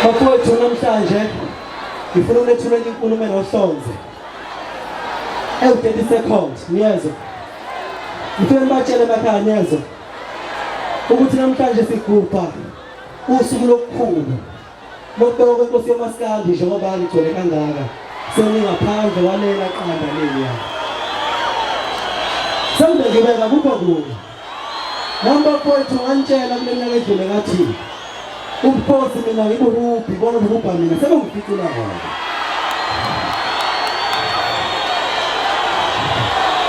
Bafowethu namhlanje ngifuna ulethulela inkulumo enohlonze. 30 seconds niyezwa. Ngifuna nibatshele emakhaya niyezwa. Ukuthi namhlanje sigubha usuku lokukhulu. Lokubeka kwenkosi yomaskandi njengoba ngigcwele kangaka. Sengingaphandle walela qanda leli ya. Sengibeka kupho kubi. Namba mfowethu ngantshela kule minyaka edlule ngathi ubukhosi mina ngibuphi bona ubupha mina sebengificula ngalo.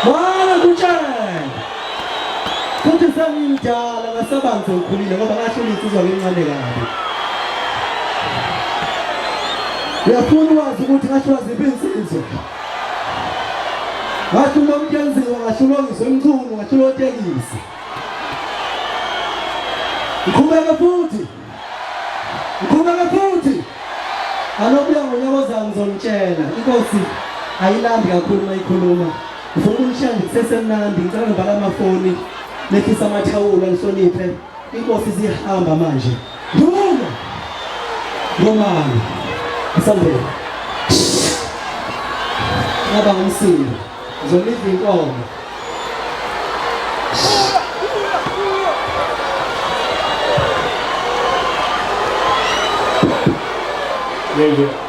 Wala kutshela. Futhi sengimdala ngasebanzi ngikhulile ngoba ngasho insizwa ngencane kabi. Uyafuna wazi ukuthi ngasho waziphi insizwa. Ngasho nomkenziwa ngasho longiso imchunu ngasho lotekisi. Ngikhuleka futhi. Anobuya ngonyaka ozayo ngizonitshela. Inkosi ayilambi kakhulu mayikhuluma. Ngifuna ukunishaya kusesemnandi ngicela ngibhala amafoni. Nekhisa amathawula nihloniphe. Inkosi zihamba manje. Ngomani. Isambele. Ngaba ngumsindi. Ngizolidla inkomo. Yeah.